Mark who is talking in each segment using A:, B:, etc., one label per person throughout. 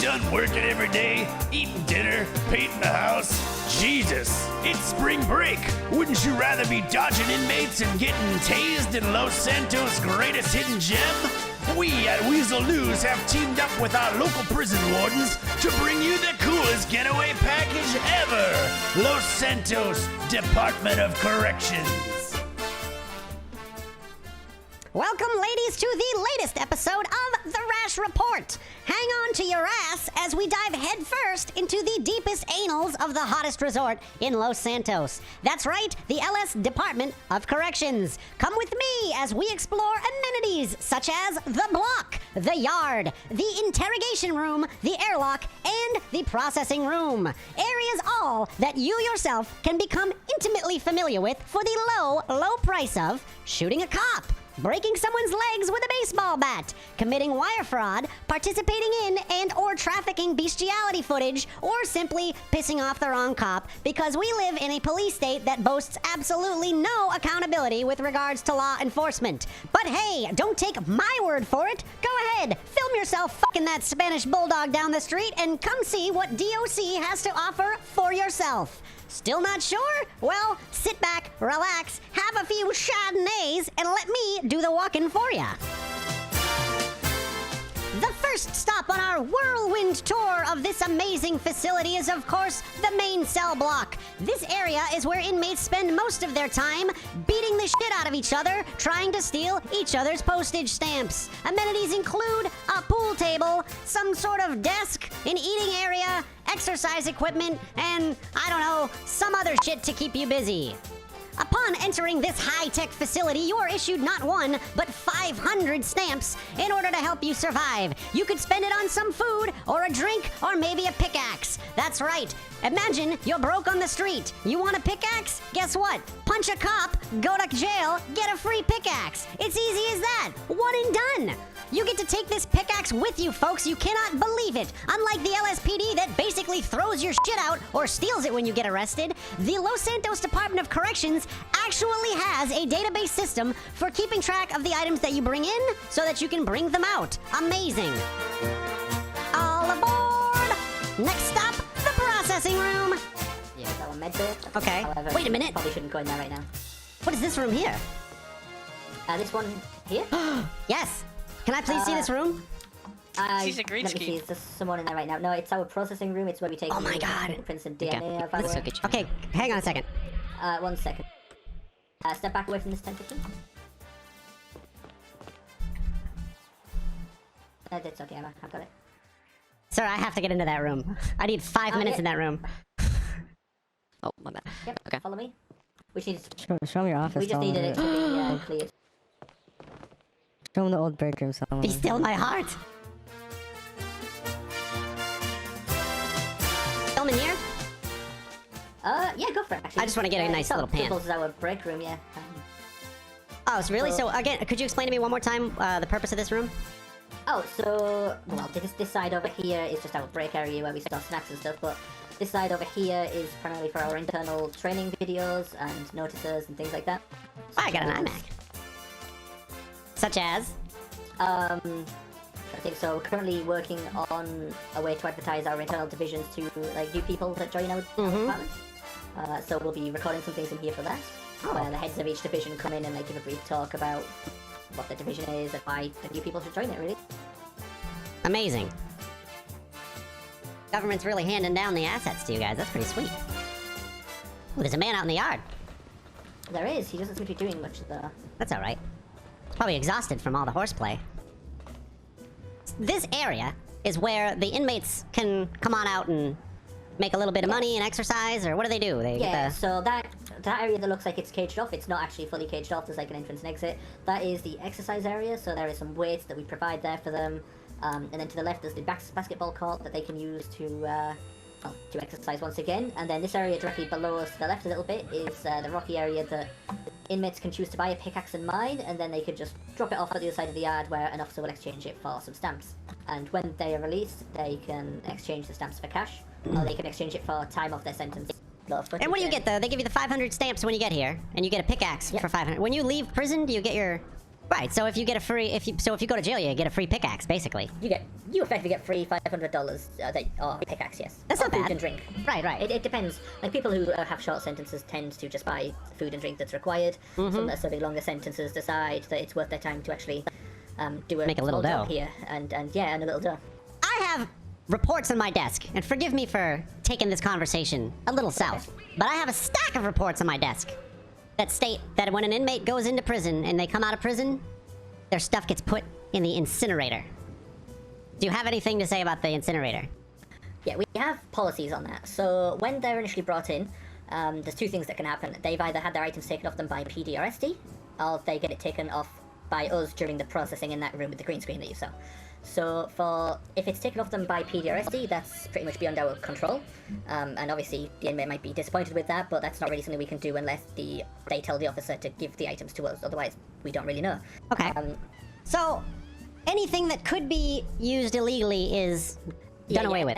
A: done working every day, eating dinner, painting the house? Jesus, it's spring break. Wouldn't you rather be dodging inmates and getting tased in Los Santos' greatest hidden gem? We at Weazel News have teamed up with our local prison wardens to bring you the coolest getaway package ever. Los Santos Department of Corrections.
B: Welcome, ladies, to the latest episode of The Rash Report. Hang on to your ass as we dive headfirst into the deepest annals of the hottest resort in Los Santos. That's right, the LS Department of Corrections. Come with me as we explore amenities such as the block, the yard, the interrogation room, the airlock, and the processing room. Areas all that you yourself can become intimately familiar with for the low price of shooting a cop, breaking someone's legs with a baseball bat, committing wire fraud, participating in and or trafficking bestiality footage, or simply pissing off the wrong cop because we live in a police state that boasts absolutely no accountability with regards to law enforcement. But hey, don't take my word for it. Go ahead, film yourself fucking that Spanish bulldog down the street and come see what DOC has to offer for yourself. Still not sure? Well, sit back, relax, have a few Chardonnays, and let me do the walking for ya. The first stop on our whirlwind tour of this amazing facility is, of course, the main cell block. This area is where inmates spend most of their time beating the shit out of each other, trying to steal each other's postage stamps. Amenities include a pool table, some sort of desk, an eating area, exercise equipment, and, I don't know, some other shit to keep you busy. Upon entering this high-tech facility, you are issued not one, but 500 stamps in order to help you survive. You could spend it on some food, or a drink, or maybe a pickaxe. That's right. Imagine you're broke on the street. You want a pickaxe? Guess what? Punch a cop, go to jail, get a free pickaxe. It's easy as that. One and done. You get to take this pickaxe with you, folks. You cannot believe it. Unlike the LSPD that basically throws your shit out or steals it when you get arrested, the Los Santos Department of Corrections actually has a database system for keeping track of the items that you bring in so that you can bring them out. Amazing. All aboard! Next stop, the processing room.
C: Yeah, that one med bay.
B: Okay.
C: However,
B: wait a minute.
C: Probably shouldn't go in there right now.
B: What is this room here?
C: This one here?
B: Yes. Can I please see this room?
D: She's a green
C: Let me see,
D: screen.
C: is there someone in there right now? No, it's our processing room. It's where we take
B: Oh my God.
C: fingerprints and DNA of our...
B: Okay, hang on a second.
C: 1 second. Step back away from this tentacle. That's okay, Emma. I've got it.
B: Sir, I have to get into that room. I need 5 minutes
C: yeah.
B: in that room.
D: Oh, my bad.
C: Yep,
D: Okay.
C: follow me. We just
E: Show me your office.
C: we just needed it to be cleared.
E: Show him the old break room. Someone.
B: Be still my heart. Film in here?
C: Yeah, go for it, actually.
B: I just wanna get a nice little pan.
C: This is our break room, yeah.
B: Oh, it's really?
C: So-
B: So, again, could you explain to me one more time the purpose of this room?
C: Well, this side over here is just our break area where we store snacks and stuff, but this side over here is primarily for our internal training videos and notices and things like that.
B: I got an iMac. Such as?
C: I think so. We're currently working on a way to advertise our internal divisions to like new people that join our department. So we'll be recording some things in here for that, where the heads of each division come in and they give a brief talk about what the division is and why the new people should join it, really.
B: Amazing. Government's really handing down the assets to you guys. That's pretty sweet. Ooh, there's a man out in the yard.
C: There is. He doesn't seem to be doing much, though.
B: That's alright. He's probably exhausted from all the horseplay. This area is where the inmates can come on out and make a little bit of money and exercise, or what do they do? They
C: Yeah,
B: get the...
C: so that area that looks like it's caged off, it's not actually fully caged off, there's like an entrance and exit. That is the exercise area, so there is some weights that we provide there for them. And then to the left there's the basketball court that they can use to exercise once again. And then this area directly below us to the left a little bit is the rocky area that inmates can choose to buy a pickaxe and mine, and then they could just drop it off at the other side of the yard where an officer will exchange it for some stamps. And when they are released, they can exchange the stamps for cash, or they can exchange it for time off their sentence.
B: And what do you get though? They give you the 500 stamps when you get here, and you get a pickaxe for 500. When you leave prison, do you get your Right. So if you get a free, if you go to jail, you get a free pickaxe, basically.
C: You effectively get free $500 or pickaxe, yes.
B: That's
C: or
B: not
C: food
B: bad.
C: and drink.
B: Right.
C: It depends. Like people who have short sentences tend to just buy food and drink that's required. Some that are serving longer sentences decide that it's worth their time to actually
B: Make a little
C: small job
B: dough.
C: here and a little dough.
B: I have reports on my desk, and forgive me for taking this conversation a little south, but I have a stack of reports on my desk that state that when an inmate goes into prison and they come out of prison, their stuff gets put in the incinerator. Do you have anything to say about the incinerator?
C: Yeah, we have policies on that. So when they're initially brought in, there's two things that can happen. They've either had their items taken off them by PD or SD, or they get it taken off by us during the processing in that room with the green screen that you saw. So if it's taken off them by PD or SD, that's pretty much beyond our control. And obviously the inmate might be disappointed with that, but that's not really something we can do unless they tell the officer to give the items to us. Otherwise, we don't really know.
B: Okay. So anything that could be used illegally is done away with.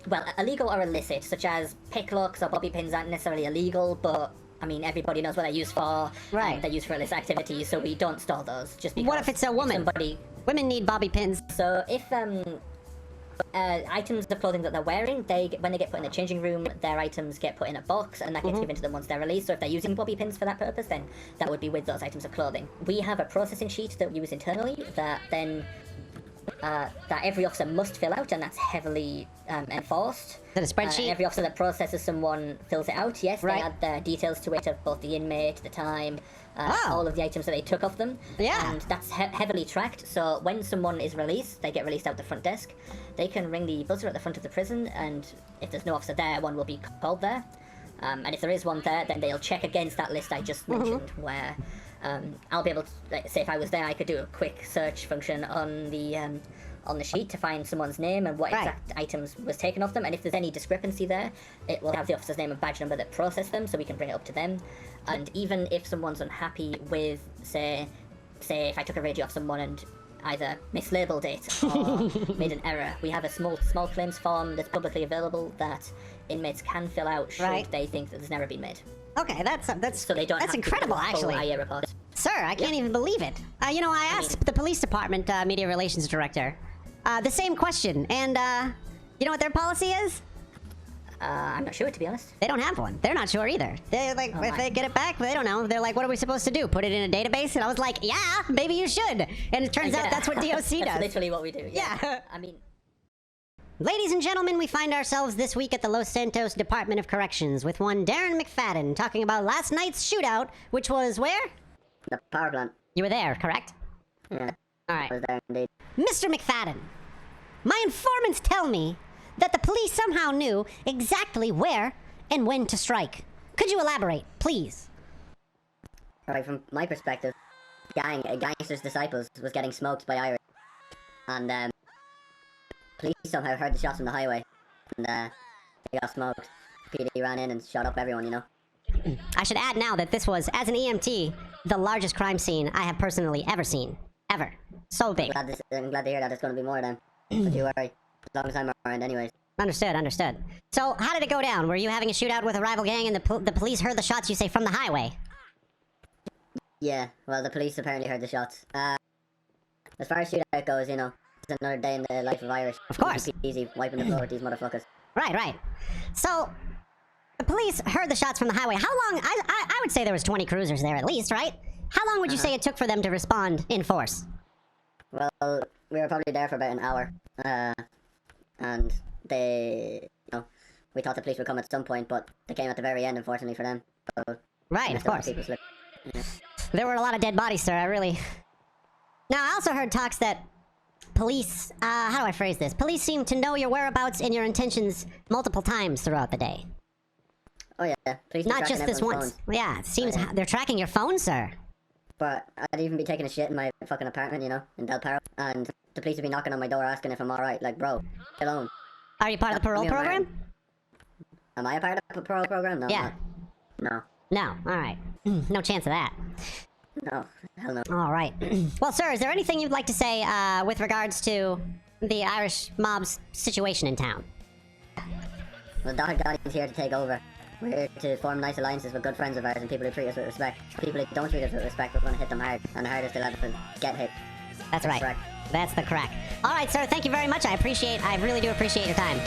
C: Well, illegal or illicit, such as picklocks or bobby pins aren't necessarily illegal, but I mean, everybody knows what they're used for.
B: Right.
C: They're used for illicit activities, so we don't store those just because.
B: What if it's a woman? Women need bobby pins.
C: So if items of clothing that they're wearing, when they get put in the changing room, their items get put in a box, and that gets given to them once they're released. So if they're using bobby pins for that purpose, then that would be with those items of clothing. We have a processing sheet that we use internally that then that every officer must fill out, and that's heavily enforced.
B: Is it a spreadsheet?
C: Every officer that processes someone fills it out, yes.
B: Right.
C: They add their details to it of both the inmate, the time, all of the items that they took off them.
B: Yeah.
C: And that's heavily tracked, so when someone is released, they get released out the front desk. They can ring the buzzer at the front of the prison, and if there's no officer there, one will be called there. And if there is one there, then they'll check against that list I just mentioned, where I'll be able to, like, say if I was there, I could do a quick search function on the sheet to find someone's name and what exact items was taken off them, and if there's any discrepancy there, it will have the officer's name and badge number that processed them, so we can bring it up to them. And even if someone's unhappy with, say if I took a radio off someone and either mislabeled it or made an error, we have a small claims form that's publicly available that inmates can fill out should they think that there's an error been made.
B: Okay, that's
C: So they don't
B: that's
C: have
B: incredible,
C: to do a full
B: actually.
C: IA report.
B: Sir, I can't even believe it. I asked the police department media relations director the same question, and you know what their policy is?
C: I'm not sure, to be honest.
B: They don't have one. They're not sure either. They're like, if they get it back, they don't know. They're like, what are we supposed to do? Put it in a database? And I was like, yeah, maybe you should. And it turns out that's what DOC
C: That's
B: does.
C: literally what we do.
B: Yeah.
C: I mean,
B: Ladies and gentlemen, we find ourselves this week at the Los Santos Department of Corrections with one Darren McFadden talking about last night's shootout, which was where?
C: the power plant.
B: You were there, correct?
C: Yeah,
B: All
C: I
B: right.
C: was there indeed.
B: Mr. McFadden, my informants tell me that the police somehow knew exactly where and when to strike. Could you elaborate, please?
F: Alright, from my perspective, a gangster's disciples was getting smoked by Irish. And, police somehow heard the shots from the highway. And, they got smoked. PD ran in and shot up everyone, you know?
B: I should add now that this was, as an EMT, the largest crime scene I have personally ever seen. Ever. So big.
F: I'm glad to hear that there's gonna be more then. Don't you worry. As long as I'm around anyways.
B: Understood. So, how did it go down? Were you having a shootout with a rival gang and the police heard the shots, you say, from the highway?
F: Yeah, well, the police apparently heard the shots. As far as shootout goes, you know, it's another day in the life of Irish.
B: Of course.
F: Easy, wiping the floor with these motherfuckers.
B: Right. So, the police heard the shots from the highway. How long? I would say there was 20 cruisers there at least, right? How long would you say it took for them to respond in force?
F: Well, we were probably there for about an hour. And they, you know, we thought the police would come at some point, but they came at the very end, unfortunately for them. So,
B: Right, of course.
F: people slip.
B: There were a lot of dead bodies, sir. Now, I also heard talks that police, how do I phrase this? Police seem to know your whereabouts and your intentions multiple times throughout the day.
F: Oh yeah, police
B: Not
F: are
B: just
F: tracking
B: this
F: everyone's
B: once.
F: phones.
B: Yeah, it seems
F: yeah.
B: they're tracking your phone, sir.
F: But I'd even be taking a shit in my fucking apartment, you know, in Del Perro, and the police would be knocking on my door asking if I'm alright. Like, bro, get alone.
B: Are you part of the parole
F: Me and
B: program?
F: Am I a part of the parole program? No.
B: Yeah.
F: I'm not.
B: No, alright. No chance of that.
F: No. Hell no.
B: Alright. Well, sir, is there anything you'd like to say with regards to the Irish mob's situation in town?
F: Well, Dr. Goddard's here to take over. We're here to form nice alliances with good friends of ours and people who treat us with respect. People who don't treat us with respect, we're going to hit them hard, and the hardest they'll ever get hit.
B: That's right.
F: Correct.
B: That's the crack. All right, sir. Thank you very much. I really do appreciate your time.